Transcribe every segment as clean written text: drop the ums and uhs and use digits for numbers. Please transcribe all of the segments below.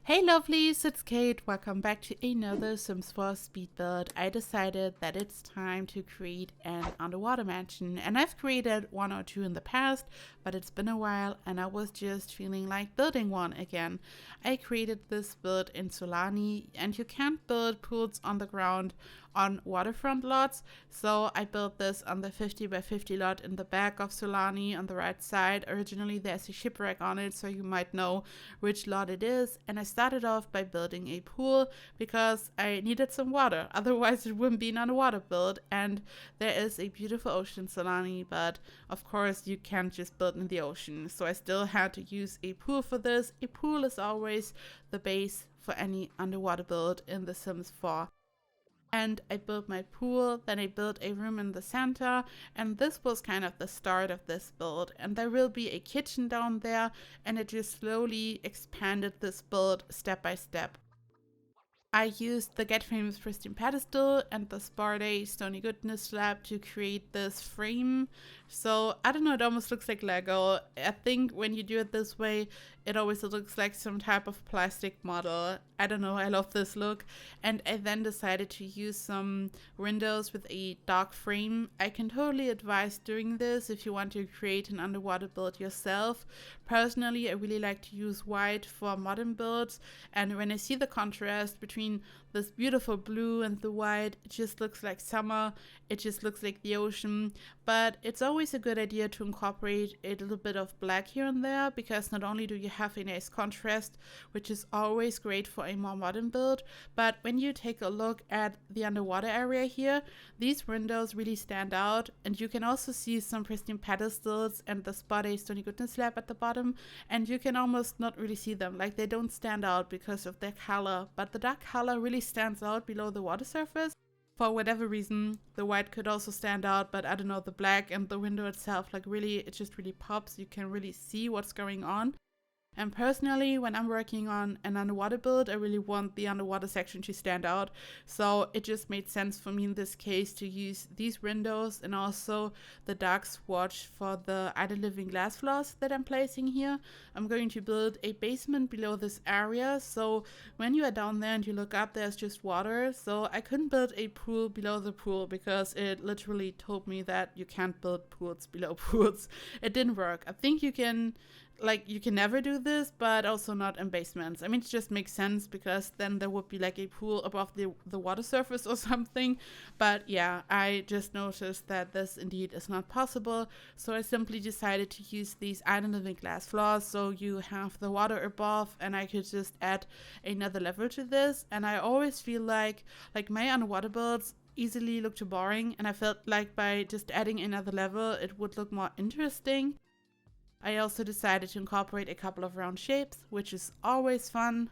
Hey lovelies, it's Kate. Welcome back to another Sims 4 speed build. I decided that it's time to create an underwater mansion, and I've created one or two in the past, but it's been a while and I was just feeling like building one again. I created this build in Sulani, and you can't build pools on the ground on waterfront lots, so I built this on the 50 by 50 lot in the back of Sulani on the right side. Originally there's a shipwreck on it, so you might know which lot it is, and I started off by building a pool because I needed some water, otherwise it wouldn't be an underwater build. And there is a beautiful ocean in Sulani, but of course you can't just build in the ocean, so I still had to use a pool for this. A pool is always the base for any underwater build in The Sims 4. And I built my pool, then I built a room in the center, and this was kind of the start of this build. And there will be a kitchen down there, and it just slowly expanded this build step by step. I used the Get Famous Pristine Pedestal and the Sparta Stony Goodness slab to create this frame. So I don't know, it almost looks like Lego. I think when you do it this way, it always looks like some type of plastic model. I don't know, I love this look. And I then decided to use some windows with a dark frame. I can totally advise doing this if you want to create an underwater build yourself. Personally, I really like to use white for modern builds, and when I see the contrast between this beautiful blue and the white, it just looks like summer, it just looks like the ocean. But it's always a good idea to incorporate a little bit of black here and there, because not only do you have a nice contrast, which is always great for a more modern build, but when you take a look at the underwater area here, these windows really stand out, and you can also see some pristine pedestals and the Sparta Stony Goodness slab at the bottom, and you can almost not really see them, like they don't stand out because of their color, but the dark color really stands out below the water surface. For whatever reason, the white could also stand out, but I don't know, the black and the window itself, like really, it just really pops. You can really see what's going on. And personally, when I'm working on an underwater build, I really want the underwater section to stand out. So it just made sense for me in this case to use these windows and also the dark swatch for the idle living glass floors that I'm placing here. I'm going to build a basement below this area. So when you are down there and you look up, there's just water. So I couldn't build a pool below the pool because it literally told me that you can't build pools below pools. It didn't work. I think you can never do this, but also not in basements. I mean, it just makes sense because then there would be like a pool above the water surface or something. But yeah, I just noticed that this indeed is not possible. So I simply decided to use these idle living glass floors. So you have the water above, and I could just add another level to this. And I always feel like my underwater builds easily look too boring, and I felt like by just adding another level, it would look more interesting. I also decided to incorporate a couple of round shapes, which is always fun.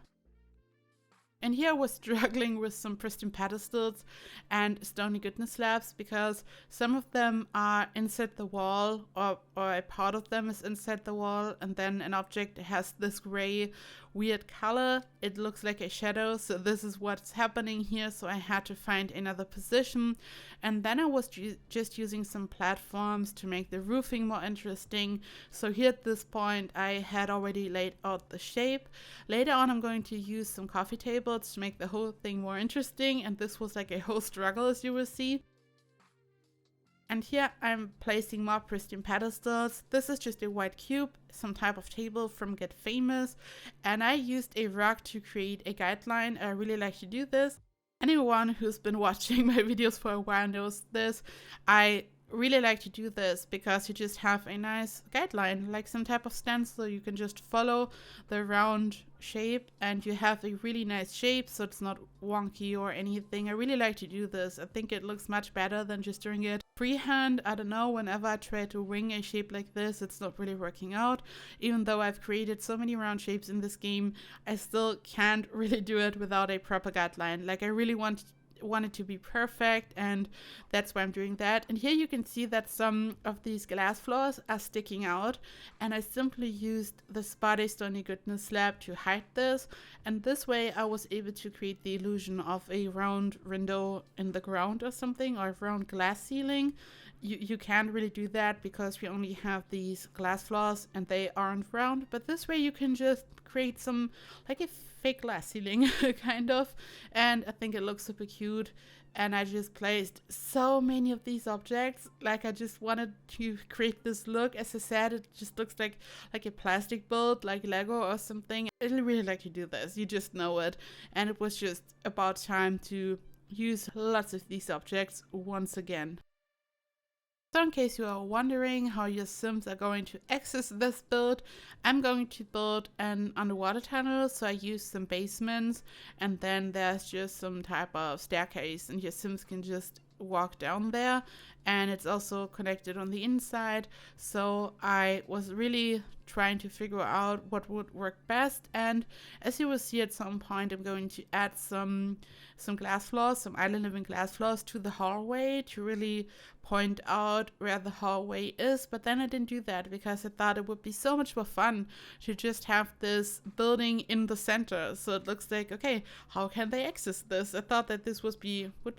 And here I was struggling with some pristine pedestals and stony goodness slabs because some of them are inside the wall, or a part of them is inside the wall, and then an object has this gray weird color. It looks like a shadow, so this is what's happening here, so I had to find another position. And then I was just using some platforms to make the roofing more interesting. So here at this point I had already laid out the shape. Later on I'm going to use some coffee tables to make the whole thing more interesting, and this was like a whole struggle, as you will see. And here I'm placing more pristine pedestals. This is just a white cube, some type of table from Get Famous, and I used a rug to create a guideline. I really like to do this. Anyone who's been watching my videos for a while knows this. I really like to do this because you just have a nice guideline, like some type of stencil. You can just follow the round shape and you have a really nice shape, so it's not wonky or anything. I really like to do this. I think it looks much better than just doing it freehand. I don't know, whenever I try to wing a shape like this, it's not really working out. Even though I've created so many round shapes in this game, I still can't really do it without a proper guideline. Like I really want it to be perfect, and that's why I'm doing that. And here you can see that some of these glass floors are sticking out, and I simply used the Sparta Stony Goodness slab to hide this, and this way I was able to create the illusion of a round window in the ground or something, or a round glass ceiling. You can't really do that because we only have these glass floors and they aren't round, but this way you can just create some, like a fake glass ceiling kind of, and I think it looks super cute. And I just placed so many of these objects. Like I just wanted to create this look. As I said, it just looks like a plastic build, like Lego or something. I really like to do this. You just know it. And it was just about time to use lots of these objects once again. So in case you are wondering how your Sims are going to access this build, I'm going to build an underwater tunnel. So I use some basements, and then there's just some type of staircase, and your Sims can just walk down there. And it's also connected on the inside. So I was really trying to figure out what would work best. And as you will see at some point, I'm going to add some glass floors, some island living glass floors to the hallway to really point out where the hallway is. But then I didn't do that because I thought it would be so much more fun to just have this building in the center. So it looks like, okay, how can they access this? I thought that this would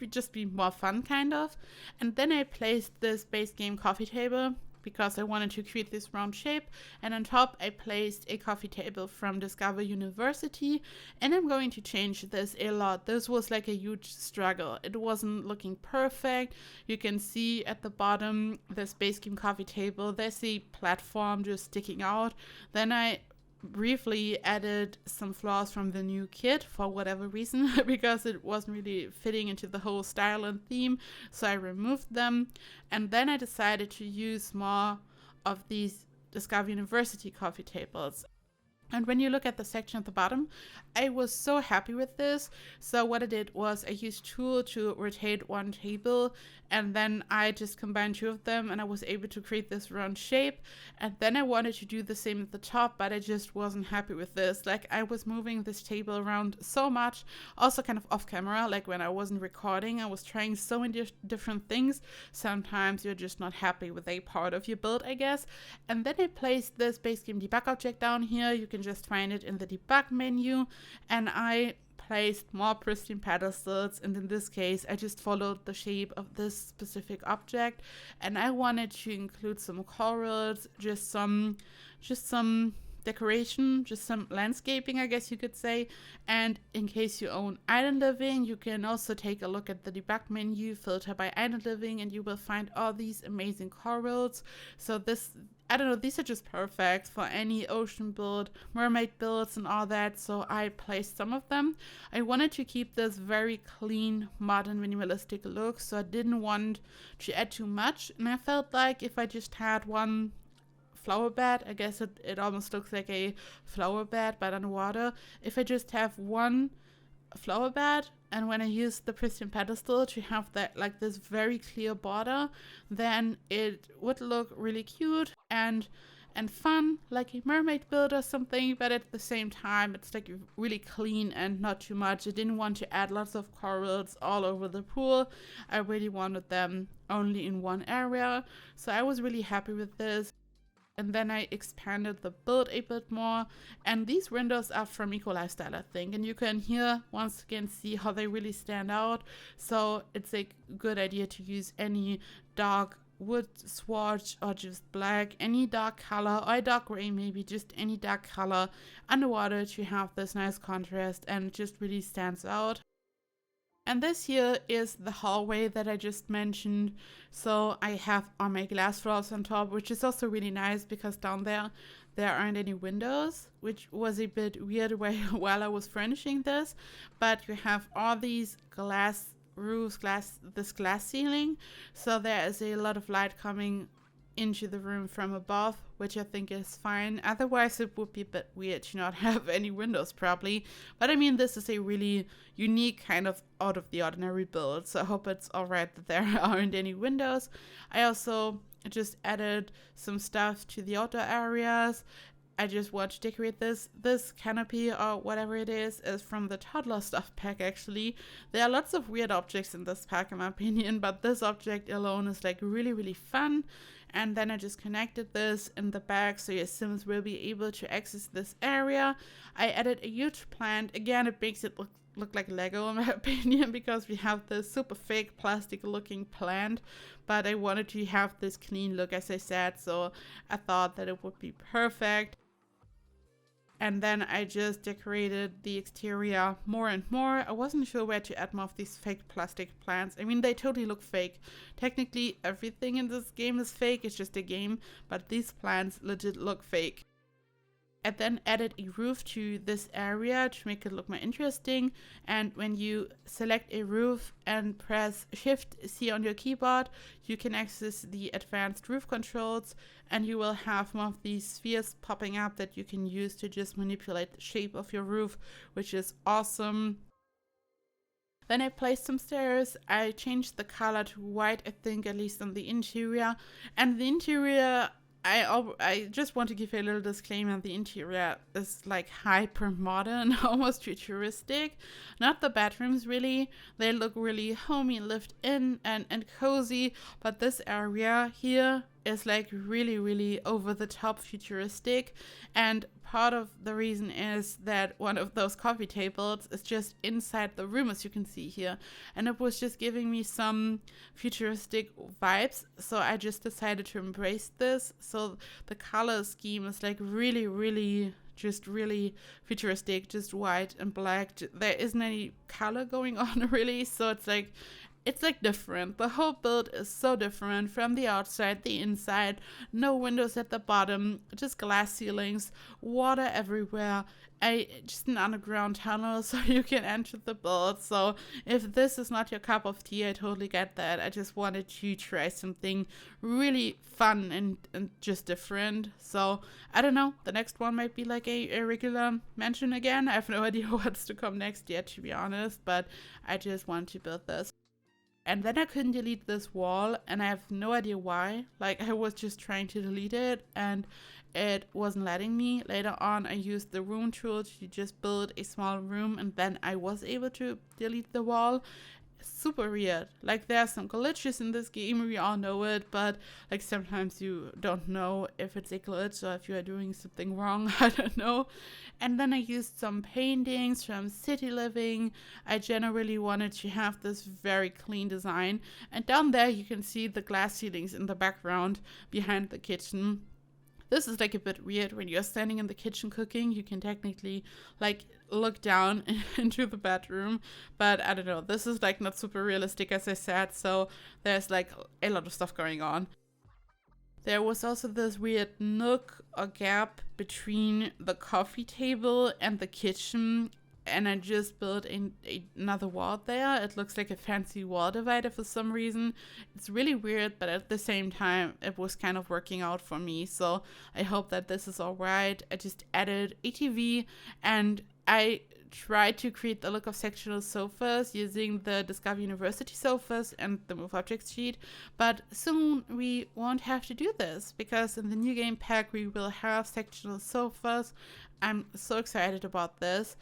just be more fun kind of. And then I placed this base game coffee table because I wanted to create this round shape, and on top I placed a coffee table from Discover University, and I'm going to change this a lot. This was like a huge struggle. It wasn't looking perfect. You can see at the bottom this base game coffee table, there's a platform just sticking out. Then I briefly added some flaws from the new kit for whatever reason because it wasn't really fitting into the whole style and theme, so I removed them. And then I decided to use more of these Discover University coffee tables. And when you look at the section at the bottom, I was so happy with this. So what I did was I used tool to rotate one table, and then I just combined two of them, and I was able to create this round shape. And then I wanted to do the same at the top, but I just wasn't happy with this. Like I was moving this table around so much, also kind of off camera, like when I wasn't recording, I was trying so many different things. Sometimes you're just not happy with a part of your build, I guess. And then I placed this base game debug object down here. You can just find it in the debug menu, and I placed more pristine pedestals, and in this case I just followed the shape of this specific object, and I wanted to include some corals, just some decoration, just some landscaping, I guess you could say. And in case you own Island Living, you can also take a look at the debug menu, filter by Island Living, and you will find all these amazing corals. So this, I don't know, these are just perfect for any ocean build, mermaid builds and all that. So I placed some of them. I wanted to keep this very clean, modern, minimalistic look, so I didn't want to add too much. And I felt like if I just had one flower bed, I guess it almost looks like a flower bed but underwater. If I just have one flower bed, and when I use the pristine pedestal to have that like this very clear border, then it would look really cute and fun, like a mermaid build or something, but at the same time it's like really clean and not too much. I didn't want to add lots of corals all over the pool. I really wanted them only in one area, so I was really happy with this. And then I expanded the build a bit more. And these windows are from Eco Lifestyle, I think. And you can here once again see how they really stand out. So it's a good idea to use any dark wood swatch or just black, any dark color, or dark gray maybe, just any dark color underwater to have this nice contrast, and it just really stands out. And this here is the hallway that I just mentioned. So I have all my glass floors on top, which is also really nice because down there aren't any windows, which was a bit weird while I was furnishing this. But you have all these glass roofs, this glass ceiling. So there is a lot of light coming into the room from above, which I think is fine. Otherwise it would be a bit weird to not have any windows probably, but I mean this is a really unique kind of out of the ordinary build, so I hope it's alright that there aren't any windows. I also just added some stuff to the outdoor areas. I just want to decorate this canopy or whatever it is from the toddler stuff pack actually. There are lots of weird objects in this pack in my opinion, but this object alone is like really fun. And then I just connected this in the back so your Sims will be able to access this area. I added a huge plant. Again, it makes it look like Lego in my opinion because we have this super fake plastic looking plant, but I wanted to have this clean look as I said, so I thought that it would be perfect. And then I just decorated the exterior more and more. I wasn't sure where to add more of these fake plastic plants. I mean, they totally look fake. Technically, everything in this game is fake. It's just a game, but these plants legit look fake. I then added a roof to this area to make it look more interesting. And when you select a roof and press Shift C on your keyboard, you can access the advanced roof controls, and you will have more of these spheres popping up that you can use to just manipulate the shape of your roof, which is awesome. Then I placed some stairs. I changed the color to white, I think, at least on the interior. And the interior, I just want to give you a little disclaimer. The interior is like hyper modern, almost futuristic. Not the bedrooms really. They look really homey, lived in and cozy. But this area here is like really, really over the top futuristic. And part of the reason is that one of those coffee tables is just inside the room, as you can see here. And it was just giving me some futuristic vibes. So I just decided to embrace this. So the color scheme is like really, really futuristic, just white and black. There isn't any color going on really. So it's like different. The whole build is so different from the outside, the inside. No windows at the bottom, just glass ceilings, water everywhere. Just an underground tunnel so you can enter the build. So if this is not your cup of tea, I totally get that. I just wanted to try something really fun and just different. So I don't know, the next one might be like a regular mansion again. I have no idea what's to come next yet, to be honest, but I just want to build this. And then I couldn't delete this wall, and I have no idea why. Like, I was just trying to delete it, and it wasn't letting me. Later on, I used the room tool to just build a small room, and then I was able to delete the wall. Super weird. Like, there are some glitches in this game, we all know it, but like sometimes you don't know if it's a glitch or if you are doing something wrong. I don't know. And then I used some paintings from City Living. I generally wanted to have this very clean design. And down there you can see the glass ceilings in the background behind the kitchen. This is like a bit weird. When you're standing in the kitchen cooking, you can technically like look down into the bedroom, but I don't know, this is like not super realistic, as I said, so there's like a lot of stuff going on. There was also this weird nook or gap between the coffee table and the kitchen, and I just built another wall there. It looks like a fancy wall divider for some reason. It's really weird, but at the same time, it was kind of working out for me. So I hope that this is all right. I just added a TV, and I tried to create the look of sectional sofas using the Discover University sofas and the Move Objects sheet. But soon we won't have to do this, because in the new game pack, we will have sectional sofas. I'm so excited about this.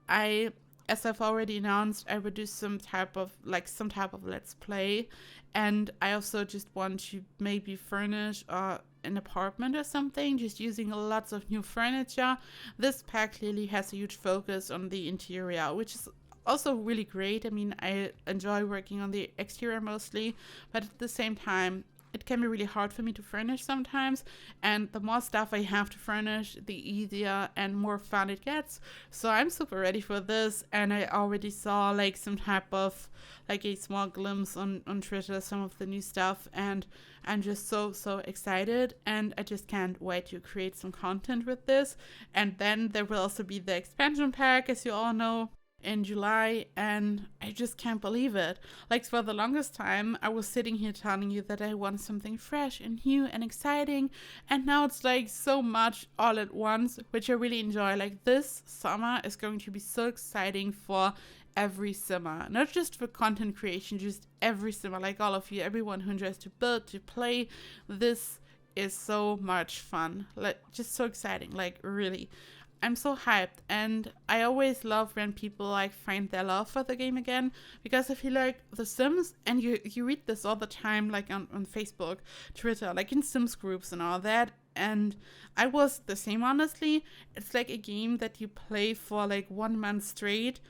As I've already announced, I would do some type of let's play, and I also just want to maybe furnish an apartment or something, just using lots of new furniture. This pack clearly has a huge focus on the interior, which is also really great. I mean, I enjoy working on the exterior mostly, but at the same time, it can be really hard for me to furnish sometimes, and the more stuff I have to furnish, the easier and more fun it gets. So I'm super ready for this, and I already saw like some type of like a small glimpse on Twitter, some of the new stuff, and I'm just so excited, and I just can't wait to create some content with this. And then there will also be the expansion pack, as you all know, in July, and I just can't believe it. Like, for the longest time, I was sitting here telling you that I want something fresh and new and exciting, and now it's like so much all at once, which I really enjoy. Like, this summer is going to be so exciting for every simmer, not just for content creation, just every simmer. Like, all of you, everyone who enjoys to build, to play, this is so much fun. Like, just so exciting, like, really. I'm so hyped, and I always love when people like find their love for the game again, because I feel like The Sims, and you read this all the time, like on Facebook, Twitter, like in Sims groups and all that, and I was the same, honestly. It's like a game that you play for like 1 month straight,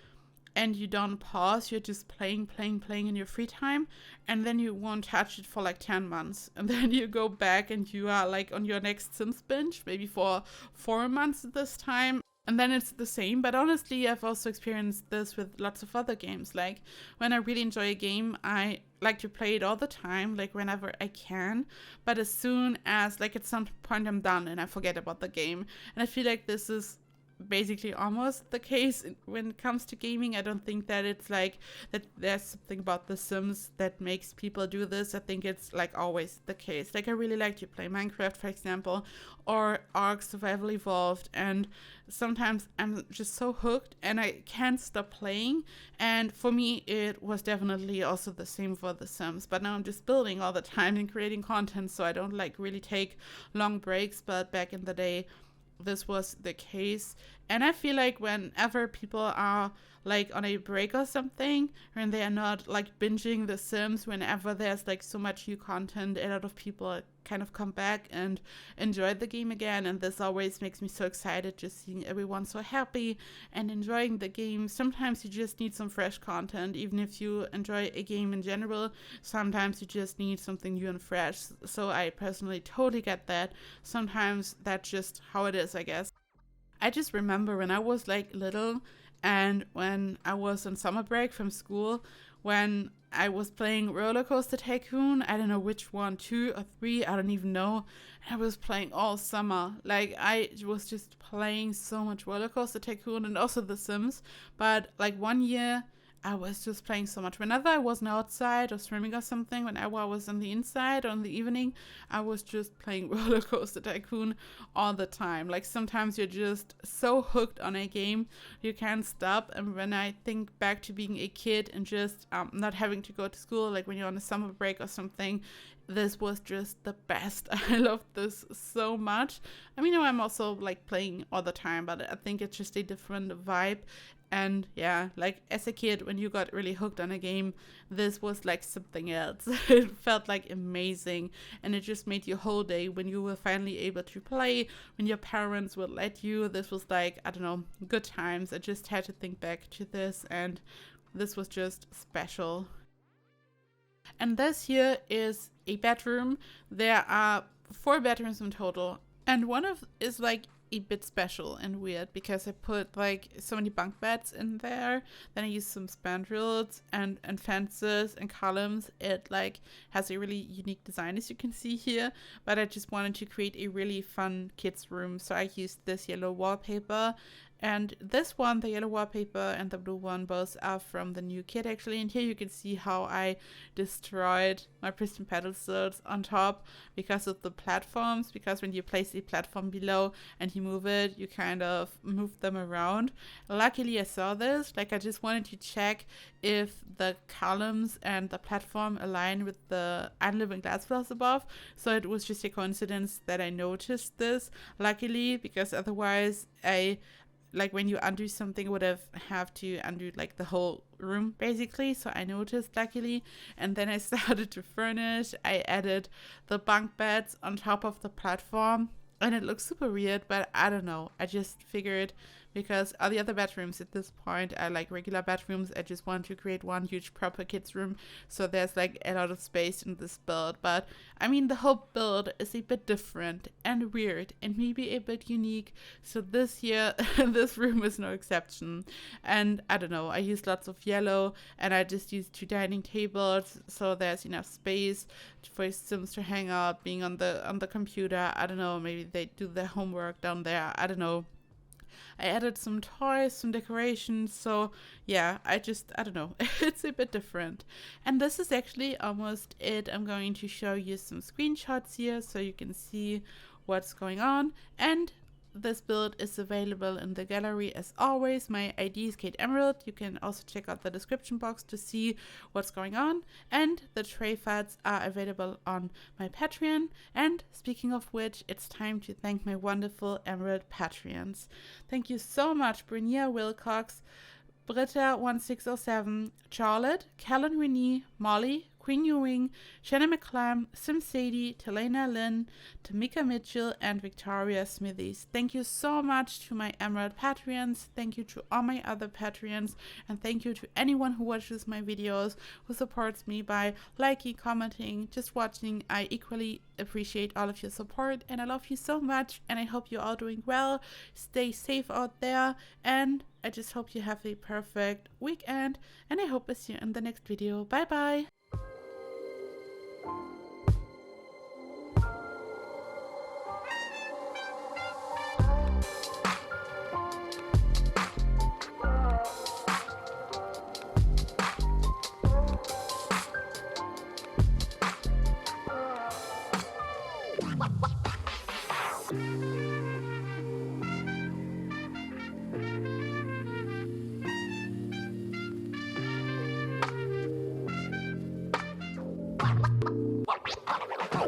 and you don't pause, you're just playing in your free time, and then you won't touch it for like 10 months. And then you go back and you are like on your next Sims binge, maybe for 4 months this time. And then it's the same, but honestly, I've also experienced this with lots of other games. Like, when I really enjoy a game, I like to play it all the time, like whenever I can. But as soon as, like, at some point I'm done and I forget about the game. And I feel like this is basically almost the case when it comes to gaming. I don't think that it's like that there's something about The Sims that makes people do this. I think it's like always the case. Like, I really like to play Minecraft, for example, or Ark Survival Evolved, and sometimes I'm just so hooked and I can't stop playing. And for me, it was definitely also the same for The Sims, but now I'm just building all the time and creating content, so I don't like really take long breaks. But back in the day, this was the case. And I feel like whenever people are like on a break or something, when they are not like binging The Sims, whenever there's like so much new content, a lot of people kind of come back and enjoy the game again. And this always makes me so excited, just seeing everyone so happy and enjoying the game. Sometimes you just need some fresh content, even if you enjoy a game in general. Sometimes you just need something new and fresh. So I personally totally get that. Sometimes that's just how it is, I guess. I just remember when I was like little and when I was on summer break from school, when I was playing Roller Coaster Tycoon. I don't know which one, 2 or 3, I don't even know. I was playing all summer. Like, I was just playing so much Roller Coaster Tycoon and also The Sims. But like one year, I was just playing so much. Whenever I wasn't outside or swimming or something, whenever I was on the inside or in the evening, I was just playing Roller Coaster Tycoon all the time. Like, sometimes you're just so hooked on a game, you can't stop. And when I think back to being a kid and just not having to go to school, like when you're on a summer break or something, this was just the best. I love this so much. I mean, I'm also like playing all the time, but I think it's just a different vibe. And yeah, like as a kid, when you got really hooked on a game, this was like something else. It felt like amazing. And it just made your whole day when you were finally able to play, when your parents would let you. This was like, I don't know, good times. I just had to think back to this, and this was just special. And this here is a bedroom. There are 4 bedrooms in total. And one of is like a bit special and weird because I put like so many bunk beds in there. Then I used some spandrels and fences and columns. It like has a really unique design, as you can see here, but I just wanted to create a really fun kids room, so I used this yellow wallpaper. And this one, the yellow wallpaper, and the blue one, both are from the new kit actually. And here you can see how I destroyed my piston pedestals on top because of the platforms. Because when you place a platform below and you move it, you kind of move them around. Luckily I saw this. Like, I just wanted to check if the columns and the platform align with the unliving glass floors above. So it was just a coincidence that I noticed this. Luckily, because otherwise like when you undo something, would have to undo like the whole room basically. So I noticed, luckily. And then I started to furnish. I added the bunk beds on top of the platform, and it looks super weird, but I don't know. I just figured, because all the other bedrooms at this point are like regular bedrooms, I just want to create one huge proper kids room, so there's like a lot of space in this build. But I mean, the whole build is a bit different and weird and maybe a bit unique, so this year this room is no exception. And I don't know, I used lots of yellow, and I just used 2 dining tables, so there's enough space for Sims to hang out, being on the computer. I don't know, maybe they do their homework down there, I don't know. I added some toys, some decorations, so yeah, I don't know, it's a bit different. And this is actually almost it. I'm going to show you some screenshots here so you can see what's going on. And this build is available in the gallery as always. My ID is KateEmerald. You can also check out the description box to see what's going on. And the tray files are available on my Patreon. And speaking of which, it's time to thank my wonderful Emerald Patreons. Thank you so much, Brenia Wilcox, Britta1607, Charlotte, Khalany, Molly, Queen Ewing, Shannon McClam, Sim Sadie, Talena Lynn, Tamika Mitchell, and Victoria Smithies. Thank you so much to my Emerald Patreons. Thank you to all my other Patreons. And thank you to anyone who watches my videos, who supports me by liking, commenting, just watching. I equally appreciate all of your support, and I love you so much, and I hope you're all doing well. Stay safe out there, and I just hope you have a perfect weekend, and I hope I see you in the next video. Bye bye!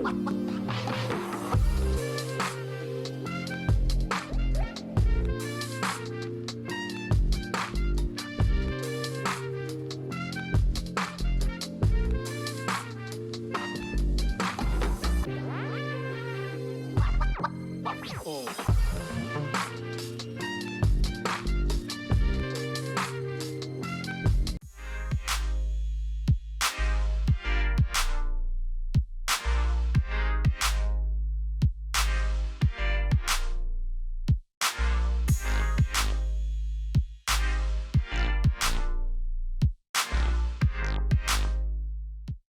What?